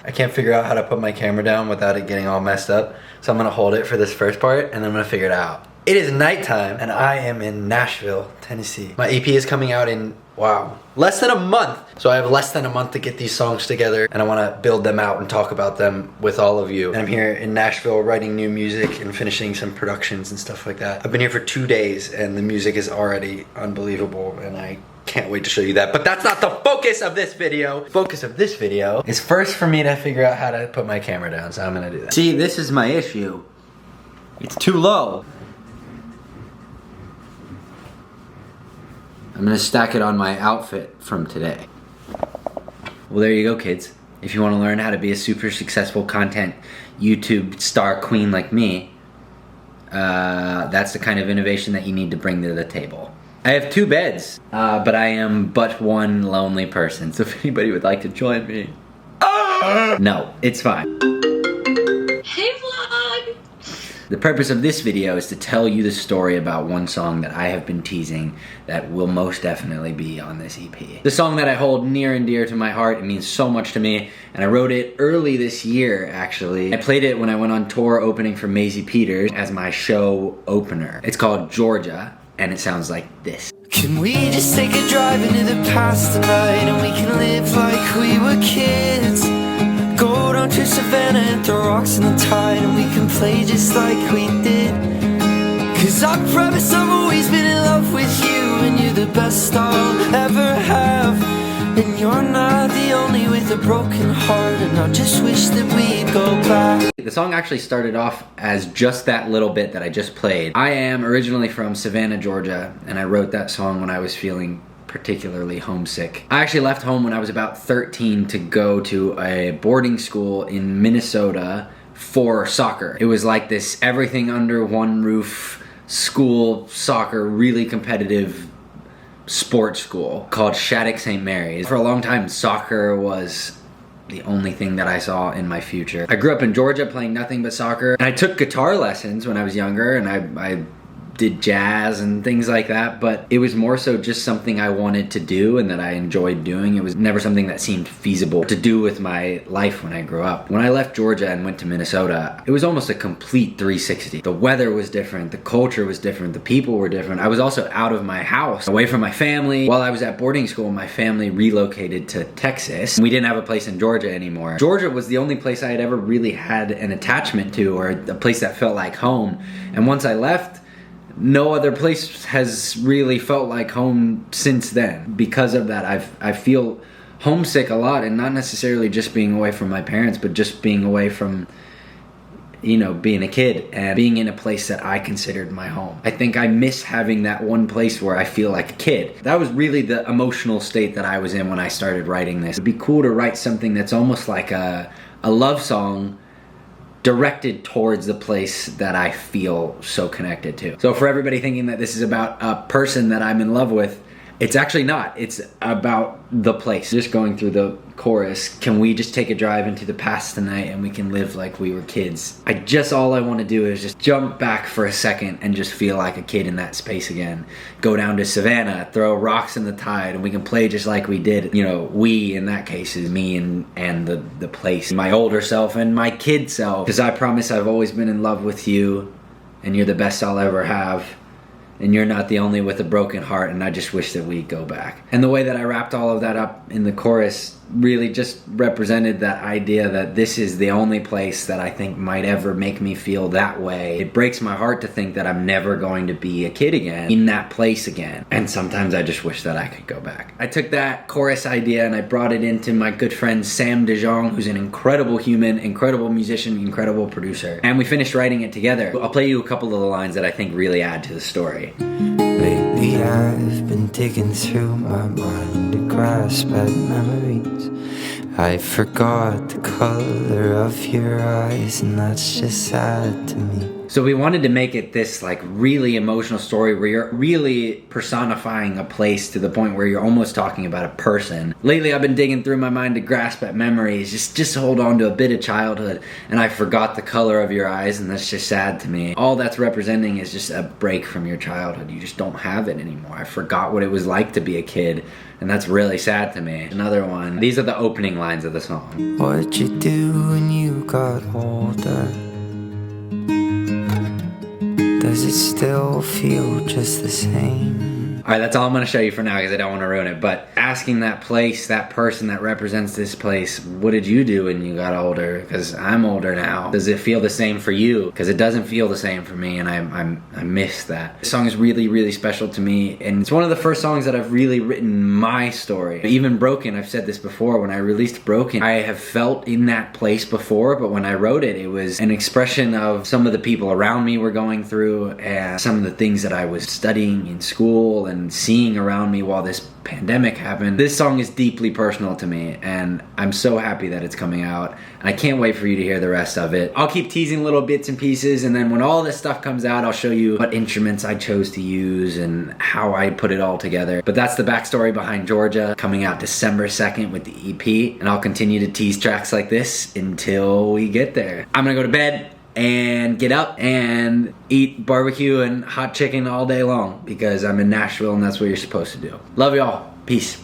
I can't figure out how to put my camera down without it getting all messed up. So I'm gonna hold it for this first part and then I'm gonna figure it out. It is nighttime and I am in Nashville, Tennessee. My EP is coming out in, wow, less than a month. So I have less than a month to get these songs together and I wanna build them out and talk about them with all of you. And I'm here in Nashville writing new music and finishing some productions and stuff like that. I've been here for 2 days and the music is already unbelievable and I can't wait to show you that. But that's not the focus of this video. The focus of this video is first for me to figure out how to put my camera down, so I'm gonna do that. See, this is my issue. It's too low. I'm gonna stack it on my outfit from today. Well, there you go, kids. If you wanna learn how to be a super successful content YouTube star queen like me, that's the kind of innovation that you need to bring to the table. I have 2 beds, but I am but one lonely person, so if anybody would like to join me... No, it's fine. Hey vlog! The purpose of this video is to tell you the story about one song that I have been teasing that will most definitely be on this EP. The song that I hold near and dear to my heart, it means so much to me, and I wrote it early this year, actually. I played it when I went on tour opening for Maisie Peters as my show opener. It's called Georgia, and it sounds like this. Can we just take a drive into the past tonight and we can live like we were kids? Go down to Savannah and throw rocks in the tide and we can play just like we did. Cause I promise I've always been in love with you and you're the best I'll ever have. And you're not the only with a broken heart and I just wish that we'd go back. The song actually started off as just that little bit that I just played. I am originally from Savannah, Georgia, and I wrote that song when I was feeling particularly homesick. I actually left home when I was about 13 to go to a boarding school in Minnesota for soccer. It was like this everything under one roof school, soccer, really competitive sports school called Shattuck St. Mary's. For a long time, soccer was the only thing that I saw in my future. I grew up in Georgia playing nothing but soccer, and I took guitar lessons when I was younger, and I did jazz and things like that, but it was more so just something I wanted to do and that I enjoyed doing. It was never something that seemed feasible to do with my life when I grew up. When I left Georgia and went to Minnesota, it was almost a complete 360. The weather was different, the culture was different, the people were different. I was also out of my house, away from my family. While I was at boarding school, my family relocated to Texas. We didn't have a place in Georgia anymore. Georgia was the only place I had ever really had an attachment to, or a place that felt like home. And once I left, no other place has really felt like home since then. Because of that, I feel homesick a lot, and not necessarily just being away from my parents, but just being away from, you know, being a kid and being in a place that I considered my home. I think I miss having that one place where I feel like a kid. That was really the emotional state that I was in when I started writing this. It'd be cool to write something that's almost like a love song directed towards the place that I feel so connected to. So for everybody thinking that this is about a person that I'm in love with, it's actually not. It's about the place. Just going through the chorus, can we just take a drive into the past tonight and we can live like we were kids? All I want to do is just jump back for a second and just feel like a kid in that space again. Go down to Savannah, throw rocks in the tide, and we can play just like we did. You know, we in that case is me and the place. My older self and my kid self. Because I promise I've always been in love with you and you're the best I'll ever have. And you're not the only with a broken heart, and I just wish that we'd go back. And the way that I wrapped all of that up in the chorus really just represented that idea that this is the only place that I think might ever make me feel that way. It breaks my heart to think that I'm never going to be a kid again, in that place again. And sometimes I just wish that I could go back. I took that chorus idea and I brought it into my good friend Sam DeJong, who's an incredible human, incredible musician, incredible producer. And we finished writing it together. I'll play you a couple of the lines that I think really add to the story. Lately I've been digging through my mind to grasp at memories. I forgot the color of your eyes, and that's just sad to me. So we wanted to make it this like really emotional story where you're really personifying a place to the point where you're almost talking about a person. Lately I've been digging through my mind to grasp at memories, just to hold on to a bit of childhood, and I forgot the color of your eyes, and that's just sad to me. All that's representing is just a break from your childhood. You just don't have it anymore. I forgot what it was like to be a kid, and that's really sad to me. Another one. These are the opening lines of the song. What'd you do when you got older? Does it still feel just the same? Alright, that's all I'm going to show you for now because I don't want to ruin it. But asking that place, that person that represents this place, what did you do when you got older? Because I'm older now. Does it feel the same for you? Because it doesn't feel the same for me, and I miss that. This song is really, really special to me, and it's one of the first songs that I've really written my story. Even Broken, I've said this before, when I released Broken, I have felt in that place before, but when I wrote it, it was an expression of some of the people around me were going through, and some of the things that I was studying in school and seeing around me while this pandemic happened. This song is deeply personal to me, and I'm so happy that it's coming out, and I can't wait for you to hear the rest of it. I'll keep teasing little bits and pieces, and then when all this stuff comes out, I'll show you what instruments I chose to use and how I put it all together. But that's the backstory behind Georgia, coming out December 2nd with the EP, and I'll continue to tease tracks like this until we get there. I'm gonna go to bed and get up and eat barbecue and hot chicken all day long because I'm in Nashville and that's what you're supposed to do. Love y'all. Peace.